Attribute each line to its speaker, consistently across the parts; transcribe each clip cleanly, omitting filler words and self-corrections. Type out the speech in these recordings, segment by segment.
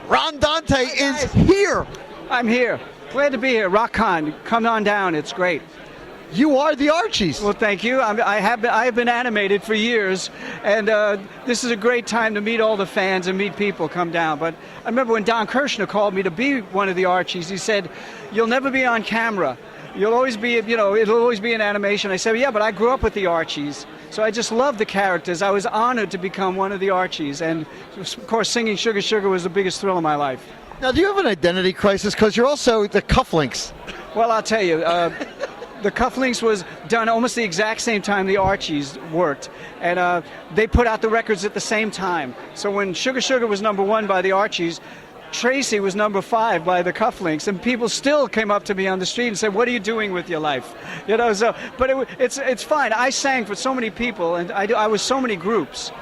Speaker 1: Ron Dante is here.
Speaker 2: I'm here. Glad to be here. RockCon. Come on down. It's great.
Speaker 1: You are the Archies.
Speaker 2: Well, thank you. I have been animated for years, and this is a great time to meet all the fans and meet people. Come down. But I remember when Don Kirshner called me to be one of the Archies. He said, "You'll never be on camera. You'll always be, it'll always be an animation." I said, "Yeah, but I grew up with the Archies, so I just love the characters. I was honored to become one of the Archies, and of course, singing Sugar Sugar was the biggest thrill of my life."
Speaker 1: Now, do you have an identity crisis? Because you're also the Cufflinks.
Speaker 2: Well, I'll tell you. The Cufflinks was done almost the exact same time the Archies worked, and they put out the records at the same time. So when Sugar Sugar was #1 by the Archies, Tracy was #5 by the Cufflinks, and people still came up to me on the street and said, "What are you doing with your life?" But it's fine. I sang for so many people, and I was so many groups.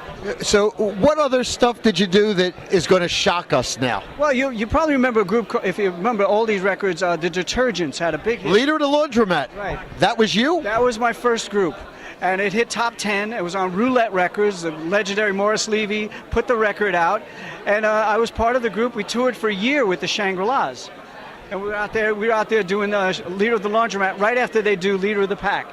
Speaker 1: So what other stuff did you do that is going to shock us now?
Speaker 2: Well, you probably remember a group, if you remember all these records, the Detergents had a big hit.
Speaker 1: Leader of the Laundromat.
Speaker 2: Right.
Speaker 1: That was you?
Speaker 2: That was my first group. And it hit top 10. It was on Roulette Records. The legendary Morris Levy put the record out. And I was part of the group. We toured for a year with the Shangri-Las. And we were out there doing Leader of the Laundromat right after they do Leader of the Pack.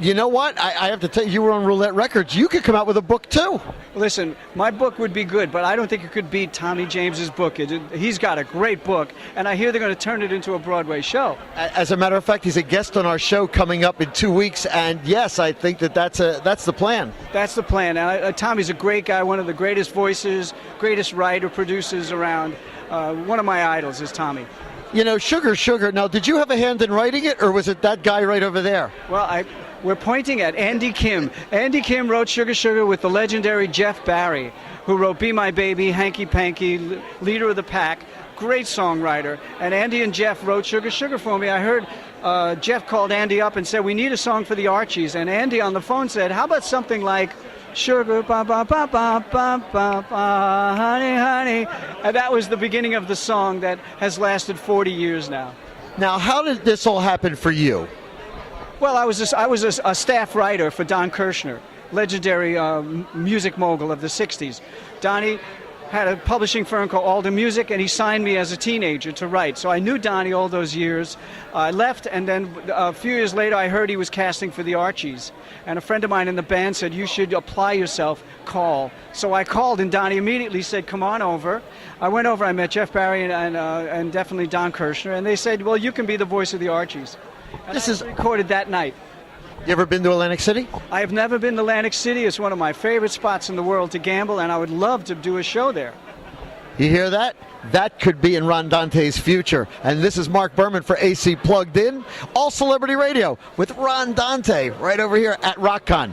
Speaker 1: You know what? I have to tell you, you were on Roulette Records. You could come out with a book, too.
Speaker 2: Listen, my book would be good, but I don't think it could beat Tommy James's book. He's got a great book, and I hear they're going to turn it into a Broadway show.
Speaker 1: As a matter of fact, he's a guest on our show coming up in 2 weeks, and yes, I think that's the plan.
Speaker 2: That's the plan. Tommy's a great guy, one of the greatest voices, greatest writer, producers around. One of my idols is Tommy.
Speaker 1: You know, Sugar Sugar, now did you have a hand in writing it, or was it that guy right over there?
Speaker 2: Well, we're pointing at Andy Kim. Andy Kim wrote Sugar Sugar with the legendary Jeff Barry, who wrote Be My Baby, Hanky Panky, Leader of the Pack, great songwriter. And Andy and Jeff wrote Sugar Sugar for me. I heard Jeff called Andy up and said, "We need a song for the Archies." And Andy on the phone said, "How about something like Sugar, ba ba ba ba ba ba ba, honey, honey." And that was the beginning of the song that has lasted 40 years now.
Speaker 1: Now, how did this all happen for you?
Speaker 2: Well, I was a staff writer for Don Kirshner, legendary music mogul of the 60s. Donnie had a publishing firm called Alden Music, and he signed me as a teenager to write. So I knew Donnie all those years. I left, and then a few years later, I heard he was casting for the Archies. And a friend of mine in the band said, "You should apply yourself, call." So I called, and Donnie immediately said, "Come on over." I went over, I met Jeff Barry and definitely Don Kirshner, and they said, "Well, you can be the voice of the Archies." And this is recorded that night.
Speaker 1: You ever been to Atlantic City?
Speaker 2: I have never been to Atlantic City. It's one of my favorite spots in the world to gamble, and I would love to do a show there.
Speaker 1: You hear that? That could be in Ron Dante's future. And this is Marc Berman for AC Plugged In, All Celebrity Radio with Ron Dante right over here at RockCon.